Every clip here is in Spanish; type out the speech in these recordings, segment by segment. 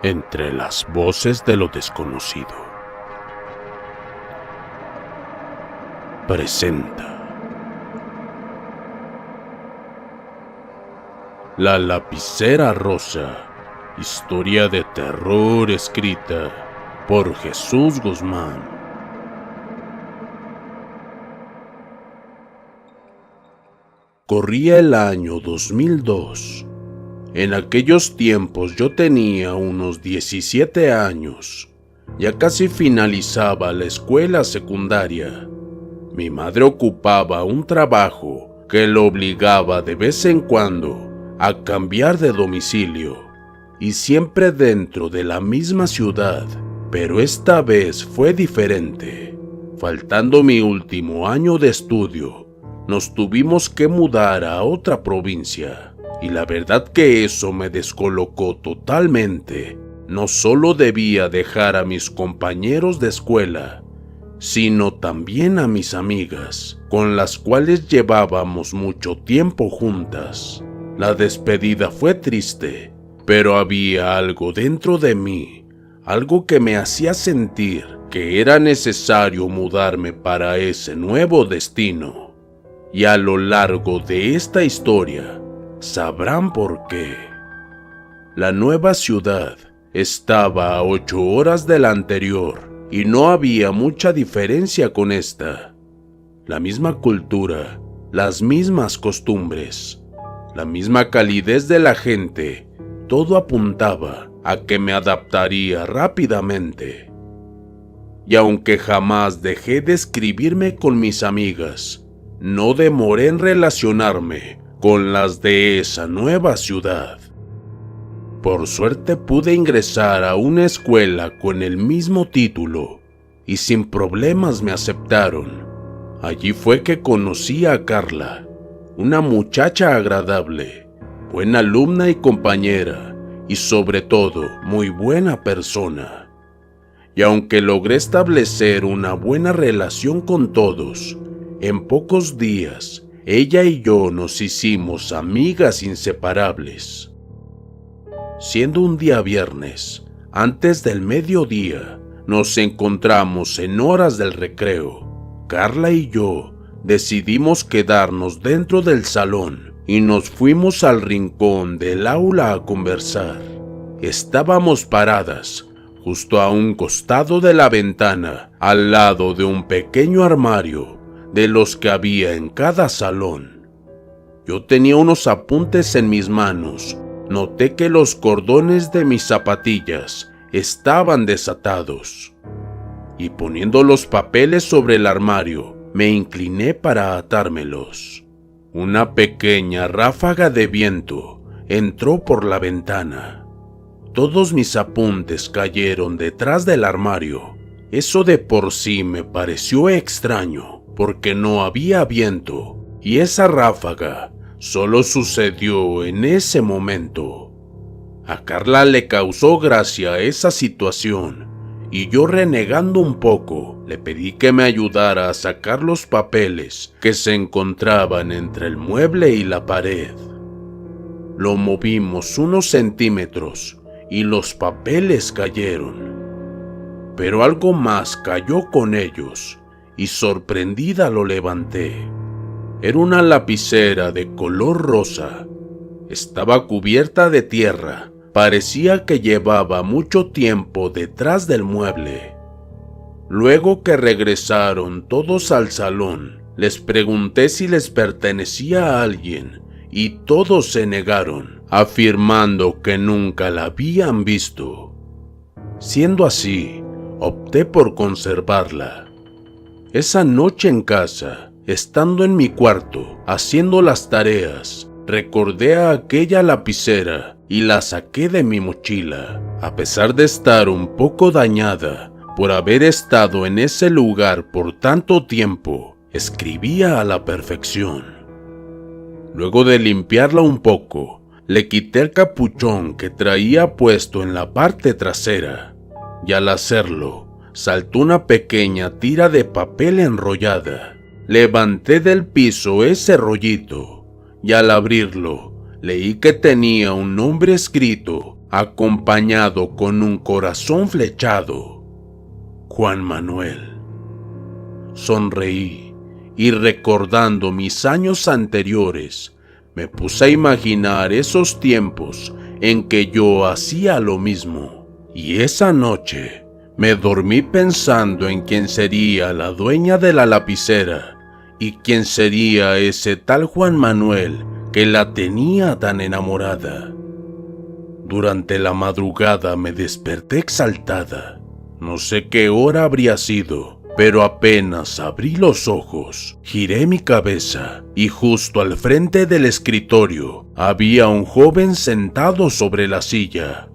entre las voces de lo desconocido. Presenta La lapicera rosa, historia de terror escrita por Jesús Guzmán. Corría el año 2002. En aquellos tiempos yo tenía unos 17 años. Ya casi finalizaba la escuela secundaria. Mi madre ocupaba un trabajo que lo obligaba de vez en cuando a cambiar de domicilio, y siempre dentro de la misma ciudad, pero esta vez fue diferente. Faltando mi último año de estudio, nos tuvimos que mudar a otra provincia, y la verdad que eso me descolocó totalmente. No solo debía dejar a mis compañeros de escuela, sino también a mis amigas, con las cuales llevábamos mucho tiempo juntas. La despedida fue triste, pero había algo dentro de mí, algo que me hacía sentir que era necesario mudarme para ese nuevo destino. Y a lo largo de esta historia, sabrán por qué. La nueva ciudad estaba a 8 horas de la anterior y no había mucha diferencia con esta. La misma cultura, las mismas costumbres, la misma calidez de la gente, todo apuntaba a que me adaptaría rápidamente. Y aunque jamás dejé de escribirme con mis amigas, no demoré en relacionarme con las de esa nueva ciudad. Por suerte pude ingresar a una escuela con el mismo título y sin problemas me aceptaron. Allí fue que conocí a Carla, una muchacha agradable, buena alumna y compañera, y sobre todo muy buena persona. Y aunque logré establecer una buena relación con todos, en pocos días, ella y yo nos hicimos amigas inseparables. Siendo un día viernes, antes del mediodía, nos encontramos en horas del recreo. Carla y yo decidimos quedarnos dentro del salón y nos fuimos al rincón del aula a conversar. Estábamos paradas justo a un costado de la ventana, al lado de un pequeño armario de los que había en cada salón. Yo tenía unos apuntes en mis manos. Noté que los cordones de mis zapatillas estaban desatados. Y poniendo los papeles sobre el armario, me incliné para atármelos. Una pequeña ráfaga de viento entró por la ventana. Todos mis apuntes cayeron detrás del armario. Eso de por sí me pareció extraño, porque no había viento, y esa ráfaga solo sucedió en ese momento. A Carla le causó gracia esa situación, y yo, renegando un poco, le pedí que me ayudara a sacar los papeles que se encontraban entre el mueble y la pared. Lo movimos unos centímetros y los papeles cayeron. Pero algo más cayó con ellos, y sorprendida lo levanté. Era una lapicera de color rosa. Estaba cubierta de tierra. Parecía que llevaba mucho tiempo detrás del mueble. Luego que regresaron todos al salón, les pregunté si les pertenecía a alguien, y todos se negaron, afirmando que nunca la habían visto. Siendo así, opté por conservarla. Esa noche en casa, estando en mi cuarto, haciendo las tareas, recordé a aquella lapicera y la saqué de mi mochila. A pesar de estar un poco dañada por haber estado en ese lugar por tanto tiempo, escribía a la perfección. Luego de limpiarla un poco, le quité el capuchón que traía puesto en la parte trasera, y al hacerlo, saltó una pequeña tira de papel enrollada. Levanté del piso ese rollito y al abrirlo leí que tenía un nombre escrito acompañado con un corazón flechado. Juan Manuel. Sonreí y recordando mis años anteriores, me puse a imaginar esos tiempos en que yo hacía lo mismo. Y esa noche me dormí pensando en quién sería la dueña de la lapicera y quién sería ese tal Juan Manuel que la tenía tan enamorada. Durante la madrugada me desperté exaltada. No sé qué hora habría sido, pero apenas abrí los ojos, giré mi cabeza y justo al frente del escritorio había un joven sentado sobre la silla.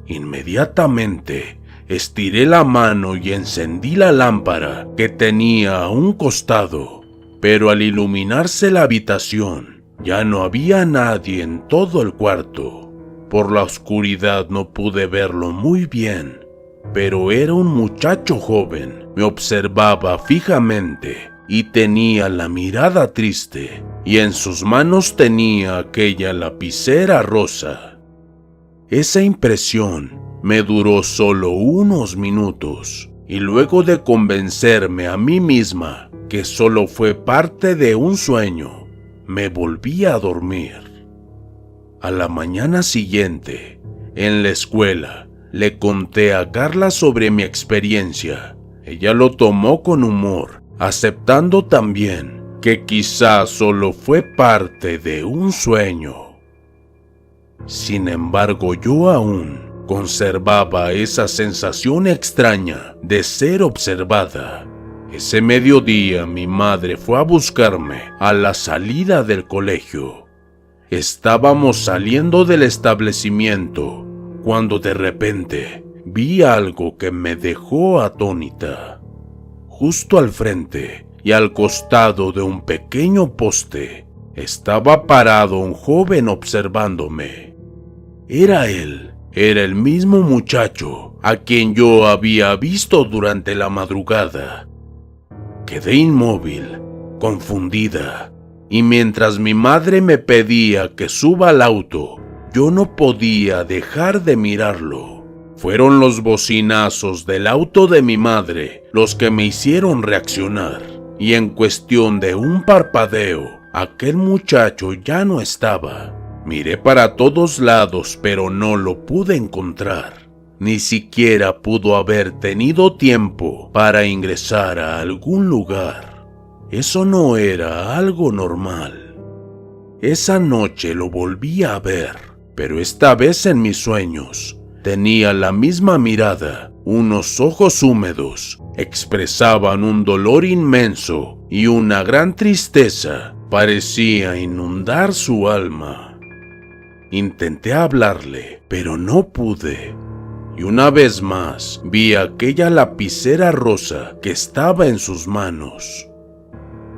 Inmediatamente estiré la mano y encendí la lámpara que tenía a un costado, pero al iluminarse la habitación ya no había nadie en todo el cuarto. Por la oscuridad no pude verlo muy bien, pero era un muchacho joven. Me observaba fijamente y tenía la mirada triste, y en sus manos tenía aquella lapicera rosa. Esa impresión me duró solo unos minutos, y luego de convencerme a mí misma que solo fue parte de un sueño, me volví a dormir. A la mañana siguiente, en la escuela, le conté a Carla sobre mi experiencia. Ella lo tomó con humor, aceptando también que quizá solo fue parte de un sueño. Sin embargo, yo aún conservaba esa sensación extraña de ser observada. Ese mediodía mi madre fue a buscarme a la salida del colegio. Estábamos saliendo del establecimiento cuando de repente vi algo que me dejó atónita. Justo al frente y al costado de un pequeño poste estaba parado un joven observándome. Era él, era el mismo muchacho a quien yo había visto durante la madrugada. Quedé inmóvil, confundida, y mientras mi madre me pedía que suba al auto, yo no podía dejar de mirarlo. Fueron los bocinazos del auto de mi madre los que me hicieron reaccionar, y en cuestión de un parpadeo, aquel muchacho ya no estaba. Miré para todos lados, pero no lo pude encontrar. Ni siquiera pudo haber tenido tiempo para ingresar a algún lugar. Eso no era algo normal. Esa noche lo volví a ver, pero esta vez en mis sueños. Tenía la misma mirada, unos ojos húmedos, expresaban un dolor inmenso y una gran tristeza parecía inundar su alma. Intenté hablarle, pero no pude. Y una vez más vi aquella lapicera rosa que estaba en sus manos.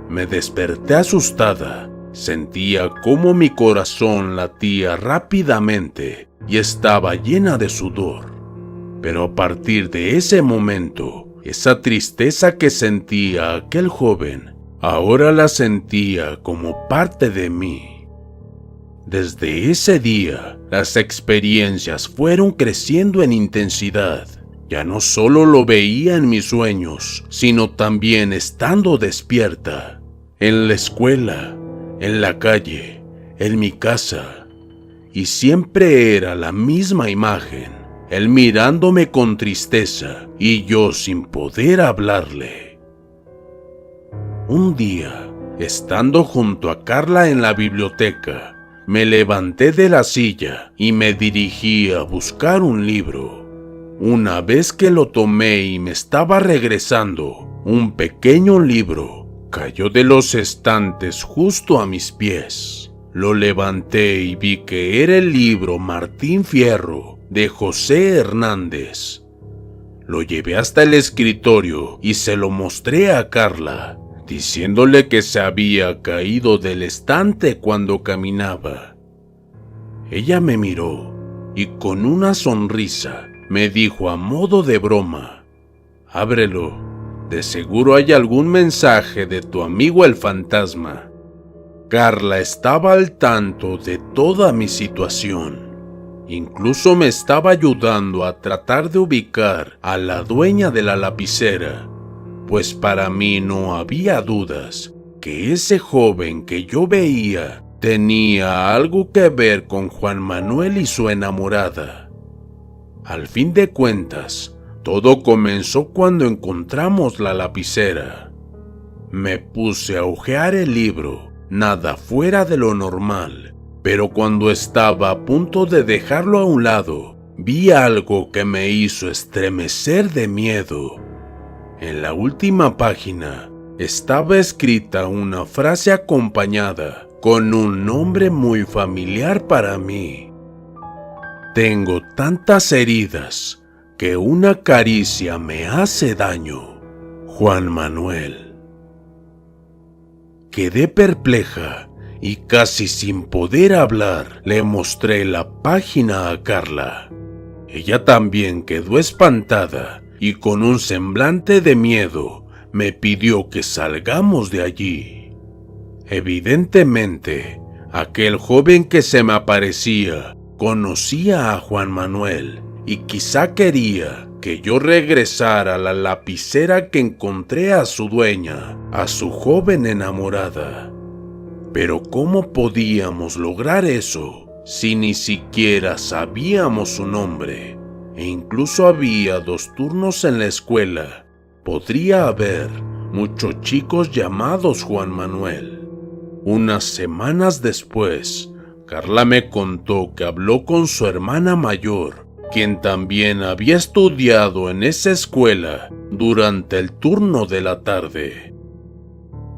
Me desperté asustada. Sentía cómo mi corazón latía rápidamente y estaba llena de sudor. Pero a partir de ese momento, esa tristeza que sentía aquel joven, ahora la sentía como parte de mí. Desde ese día, las experiencias fueron creciendo en intensidad. Ya no solo lo veía en mis sueños, sino también estando despierta, en la escuela, en la calle, en mi casa, y siempre era la misma imagen, él mirándome con tristeza y yo sin poder hablarle. Un día, estando junto a Carla en la biblioteca, me levanté de la silla y me dirigí a buscar un libro. Una vez que lo tomé y me estaba regresando, un pequeño libro cayó de los estantes justo a mis pies. Lo levanté y vi que era el libro Martín Fierro de José Hernández. Lo llevé hasta el escritorio y se lo mostré a Carla, diciéndole que se había caído del estante cuando caminaba. Ella me miró y con una sonrisa me dijo a modo de broma: «Ábrelo. De seguro hay algún mensaje de tu amigo el fantasma». Carla estaba al tanto de toda mi situación Incluso me estaba ayudando a tratar de ubicar a la dueña de la lapicera, pues para mí no había dudas que ese joven que yo veía tenía algo que ver con Juan Manuel y su enamorada. Al fin de cuentas, todo comenzó cuando encontramos la lapicera. Me puse a hojear el libro, nada fuera de lo normal, pero cuando estaba a punto de dejarlo a un lado, vi algo que me hizo estremecer de miedo. En la última página estaba escrita una frase acompañada con un nombre muy familiar para mí. Tengo tantas heridas que una caricia me hace daño. Juan Manuel. Quedé perpleja y casi sin poder hablar le mostré la página a Carla. Ella también quedó espantada y con un semblante de miedo me pidió que salgamos de allí. Evidentemente, aquel joven que se me aparecía conocía a Juan Manuel y quizá quería que yo regresara a la lapicera que encontré a su dueña, a su joven enamorada. Pero ¿cómo podíamos lograr eso si ni siquiera sabíamos su nombre? E incluso había 2 turnos en la escuela. Podría haber muchos chicos llamados Juan Manuel. Unas semanas después, Carla me contó que habló con su hermana mayor, quien también había estudiado en esa escuela durante el turno de la tarde.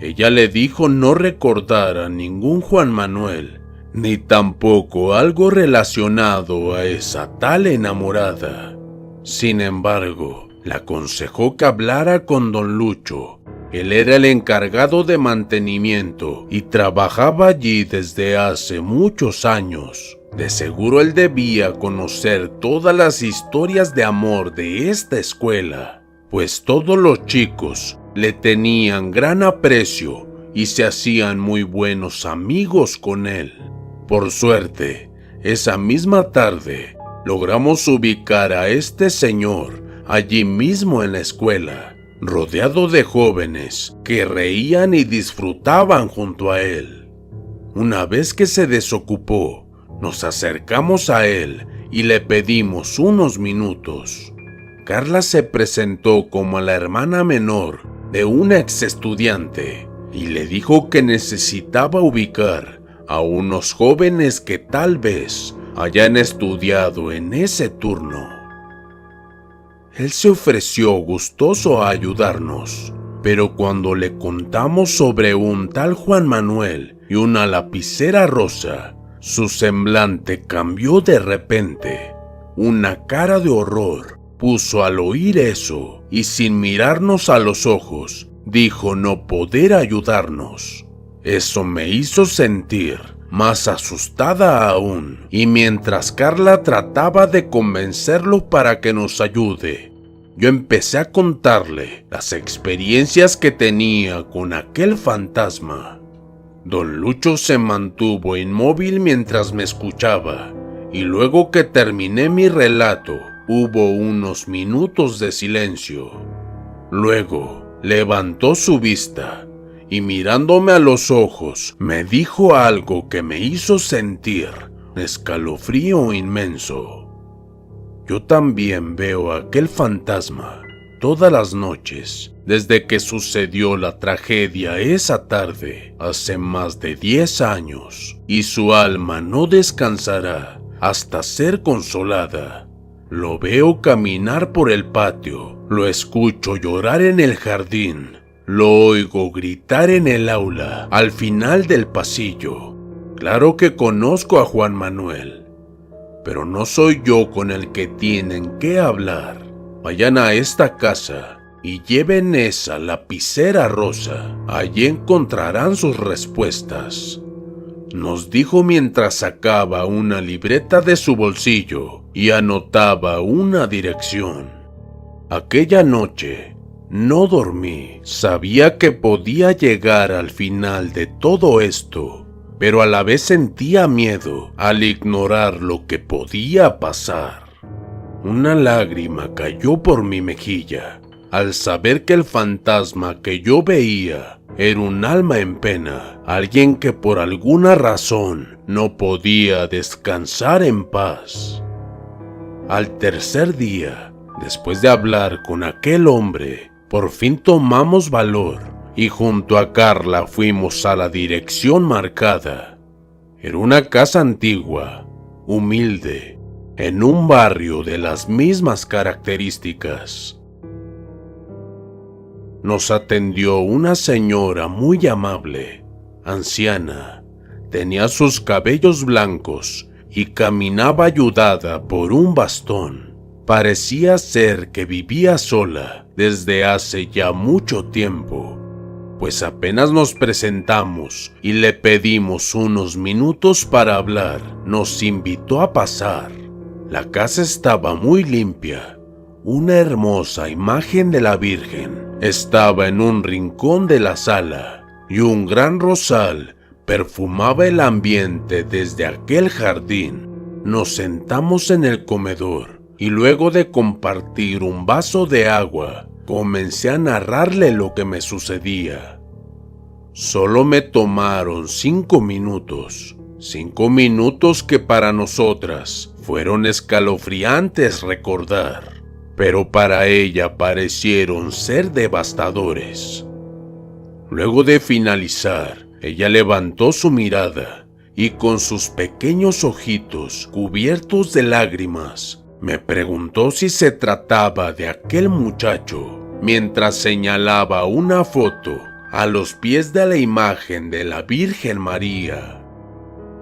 Ella le dijo no recordar a ningún Juan Manuel, ni tampoco algo relacionado a esa tal enamorada. Sin embargo, le aconsejó que hablara con don Lucho. Él era el encargado de mantenimiento y trabajaba allí desde hace muchos años. De seguro él debía conocer todas las historias de amor de esta escuela, pues todos los chicos le tenían gran aprecio y se hacían muy buenos amigos con él. Por suerte, esa misma tarde logramos ubicar a este señor allí mismo en la escuela, rodeado de jóvenes que reían y disfrutaban junto a él. Una vez que se desocupó, nos acercamos a él y le pedimos unos minutos. Carla se presentó como la hermana menor de una ex estudiante y le dijo que necesitaba ubicar a unos jóvenes que tal vez hayan estudiado en ese turno. Él se ofreció gustoso a ayudarnos, pero cuando le contamos sobre un tal Juan Manuel y una lapicera rosa, su semblante cambió de repente. Una cara de horror puso al oír eso y sin mirarnos a los ojos, dijo no poder ayudarnos. Eso me hizo sentir más asustada aún, y mientras Carla trataba de convencerlo para que nos ayude, yo empecé a contarle las experiencias que tenía con aquel fantasma. Don Lucho se mantuvo inmóvil mientras me escuchaba, y luego que terminé mi relato, hubo unos minutos de silencio. Luego levantó su vista y mirándome a los ojos me dijo algo que me hizo sentir un escalofrío inmenso. Yo también veo a aquel fantasma todas las noches desde que sucedió la tragedia esa tarde hace más de 10 años, y su alma no descansará hasta ser consolada. Lo veo caminar por el patio, lo escucho llorar en el jardín, lo oigo gritar en el aula, al final del pasillo. Claro que conozco a Juan Manuel, pero no soy yo con el que tienen que hablar. Vayan a esta casa y lleven esa lapicera rosa. Allí encontrarán sus respuestas, nos dijo mientras sacaba una libreta de su bolsillo y anotaba una dirección. Aquella noche no dormí. Sabía que podía llegar al final de todo esto, pero a la vez sentía miedo al ignorar lo que podía pasar. Una lágrima cayó por mi mejilla al saber que el fantasma que yo veía era un alma en pena, alguien que por alguna razón no podía descansar en paz. Al tercer día, después de hablar con aquel hombre, por fin tomamos valor y junto a Carla fuimos a la dirección marcada. Era una casa antigua, humilde, en un barrio de las mismas características. Nos atendió una señora muy amable, anciana, tenía sus cabellos blancos y caminaba ayudada por un bastón. Parecía ser que vivía sola desde hace ya mucho tiempo, pues apenas nos presentamos y le pedimos unos minutos para hablar, nos invitó a pasar. La casa estaba muy limpia. Una hermosa imagen de la Virgen estaba en un rincón de la sala y un gran rosal perfumaba el ambiente desde aquel jardín. Nos sentamos en el comedor y luego de compartir un vaso de agua, comencé a narrarle lo que me sucedía. Solo me tomaron 5 minutos. 5 minutos que para nosotras fueron escalofriantes recordar, pero para ella parecieron ser devastadores. Luego de finalizar, ella levantó su mirada y con sus pequeños ojitos cubiertos de lágrimas, me preguntó si se trataba de aquel muchacho, mientras señalaba una foto a los pies de la imagen de la Virgen María.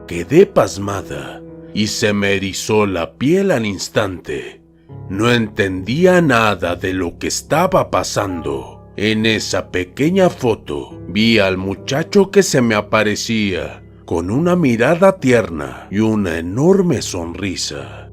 Quedé pasmada y se me erizó la piel al instante. No entendía nada de lo que estaba pasando. En esa pequeña foto vi al muchacho que se me aparecía con una mirada tierna y una enorme sonrisa.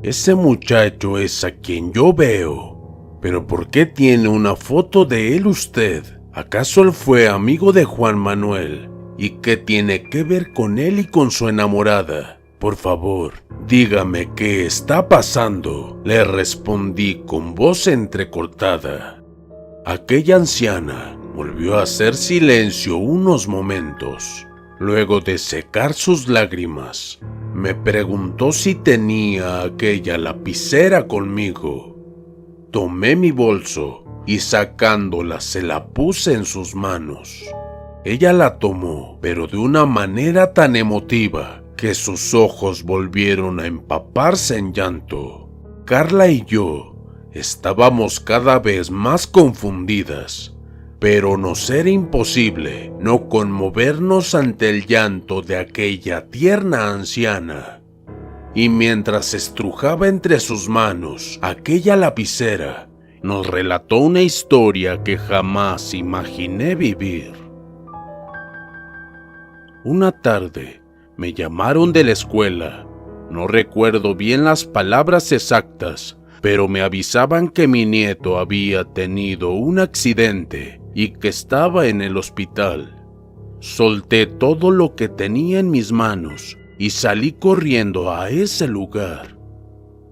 Ese muchacho es a quien yo veo. ¿Pero por qué tiene una foto de él usted? ¿Acaso él fue amigo de Juan Manuel? ¿Y qué tiene que ver con él y con su enamorada? Por favor, dígame qué está pasando, le respondí con voz entrecortada. Aquella anciana volvió a hacer silencio unos momentos. Luego de secar sus lágrimas, me preguntó si tenía aquella lapicera conmigo. Tomé mi bolso y sacándola se la puse en sus manos. Ella la tomó, pero de una manera tan emotiva que sus ojos volvieron a empaparse en llanto. Carla y yo estábamos cada vez más confundidas, pero nos era imposible no conmovernos ante el llanto de aquella tierna anciana. Y mientras estrujaba entre sus manos aquella lapicera, nos relató una historia que jamás imaginé vivir. Una tarde me llamaron de la escuela. No recuerdo bien las palabras exactas, pero me avisaban que mi nieto había tenido un accidente y que estaba en el hospital. Solté todo lo que tenía en mis manos y salí corriendo a ese lugar.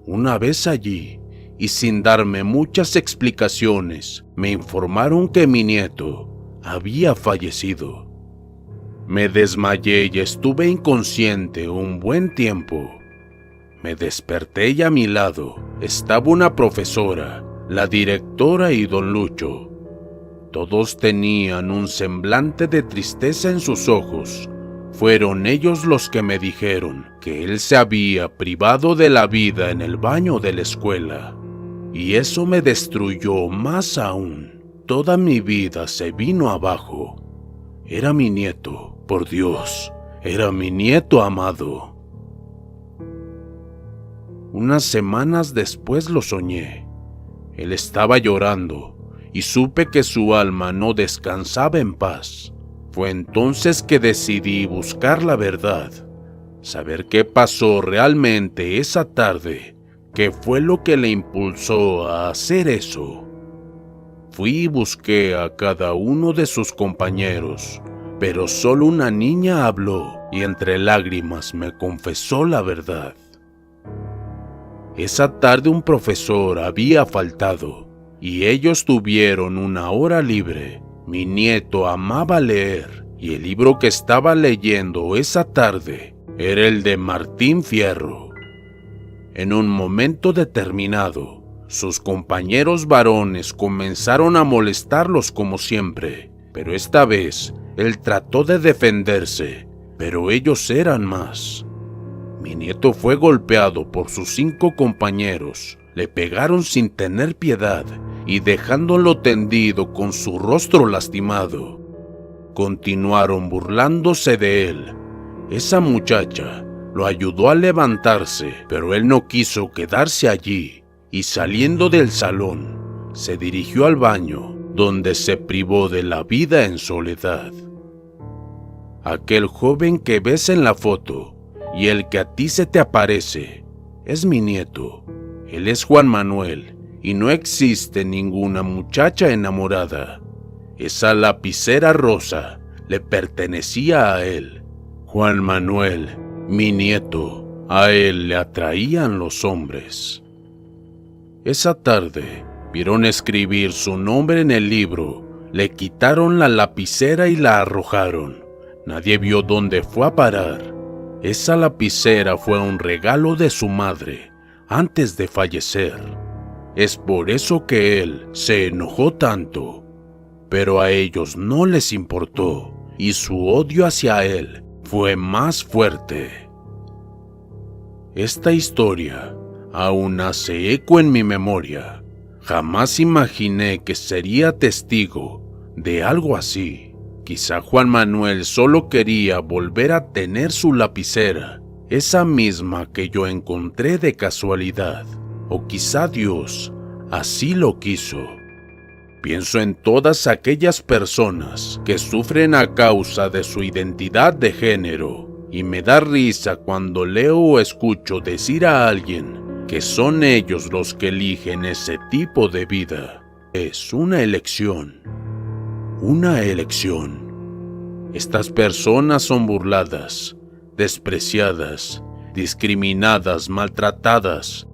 Una vez allí, y sin darme muchas explicaciones, me informaron que mi nieto había fallecido. Me desmayé y estuve inconsciente un buen tiempo. Me desperté y a mi lado estaba una profesora, la directora y don Lucho. Todos tenían un semblante de tristeza en sus ojos. Fueron ellos los que me dijeron que él se había privado de la vida en el baño de la escuela. Y eso me destruyó más aún. Toda mi vida se vino abajo. Era mi nieto, por Dios, era mi nieto amado. Unas semanas después lo soñé. Él estaba llorando y supe que su alma no descansaba en paz. Fue entonces que decidí buscar la verdad, saber qué pasó realmente esa tarde, qué fue lo que le impulsó a hacer eso. Fui y busqué a cada uno de sus compañeros, pero solo una niña habló y entre lágrimas me confesó la verdad. Esa tarde un profesor había faltado y ellos tuvieron una hora libre. Mi nieto amaba leer y el libro que estaba leyendo esa tarde era el de Martín Fierro. En un momento determinado, sus compañeros varones comenzaron a molestarlos como siempre, pero esta vez él trató de defenderse, pero ellos eran más. Mi nieto fue golpeado por sus 5 compañeros, le pegaron sin tener piedad y dejándolo tendido con su rostro lastimado. Continuaron burlándose de él. Esa muchacha lo ayudó a levantarse, pero él no quiso quedarse allí y saliendo del salón, se dirigió al baño, donde se privó de la vida en soledad. Aquel joven que ves en la foto y el que a ti se te aparece es mi nieto. Él es Juan Manuel y no existe ninguna muchacha enamorada. Esa lapicera rosa le pertenecía a él. Juan Manuel, mi nieto, a él le atraían los hombres. Esa tarde vieron escribir su nombre en el libro, le quitaron la lapicera y la arrojaron. Nadie vio dónde fue a parar. Esa lapicera fue un regalo de su madre antes de fallecer. Es por eso que él se enojó tanto. Pero a ellos no les importó y su odio hacia él fue más fuerte. Esta historia aún hace eco en mi memoria. Jamás imaginé que sería testigo de algo así. Quizá Juan Manuel solo quería volver a tener su lapicera, esa misma que yo encontré de casualidad. O quizá Dios así lo quiso. Pienso en todas aquellas personas que sufren a causa de su identidad de género y me da risa cuando leo o escucho decir a alguien que son ellos los que eligen ese tipo de vida. Es una elección. Una elección. Estas personas son burladas, despreciadas, discriminadas, maltratadas.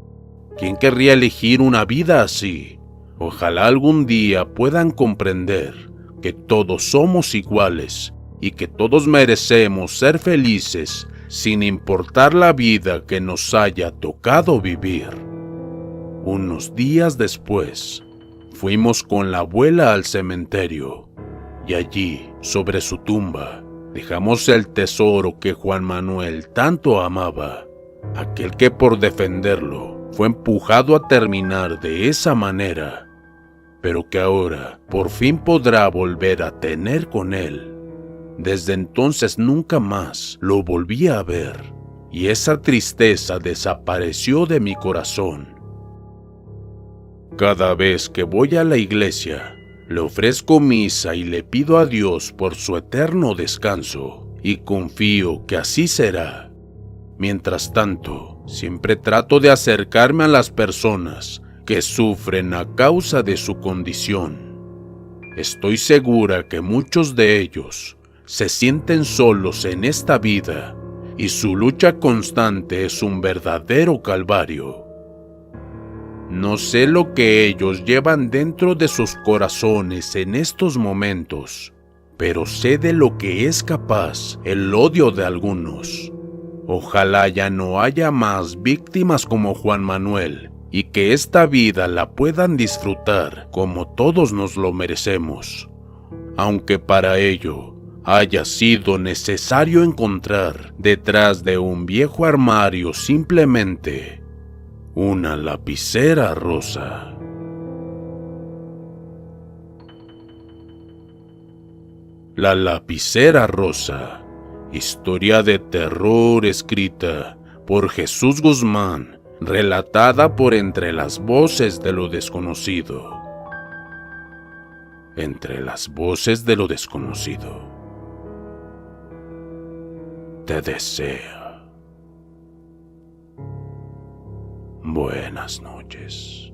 ¿Quién querría elegir una vida así? Ojalá algún día puedan comprender que todos somos iguales y que todos merecemos ser felices sin importar la vida que nos haya tocado vivir. Unos días después, fuimos con la abuela al cementerio y allí, sobre su tumba, dejamos el tesoro que Juan Manuel tanto amaba, aquel que por defenderlo fue empujado a terminar de esa manera, pero que ahora por fin podrá volver a tener con él. Desde entonces nunca más lo volví a ver, y esa tristeza desapareció de mi corazón. Cada vez que voy a la iglesia, le ofrezco misa y le pido a Dios por su eterno descanso, y confío que así será. Mientras tanto, siempre trato de acercarme a las personas que sufren a causa de su condición. Estoy segura que muchos de ellos se sienten solos en esta vida y su lucha constante es un verdadero calvario. No sé lo que ellos llevan dentro de sus corazones en estos momentos, pero sé de lo que es capaz el odio de algunos. Ojalá ya no haya más víctimas como Juan Manuel y que esta vida la puedan disfrutar como todos nos lo merecemos, aunque para ello haya sido necesario encontrar detrás de un viejo armario simplemente una lapicera rosa. La lapicera rosa, historia de terror escrita por Jesús Guzmán, relatada por Entre las Voces de lo Desconocido. Entre las Voces de lo Desconocido. Te desea buenas noches.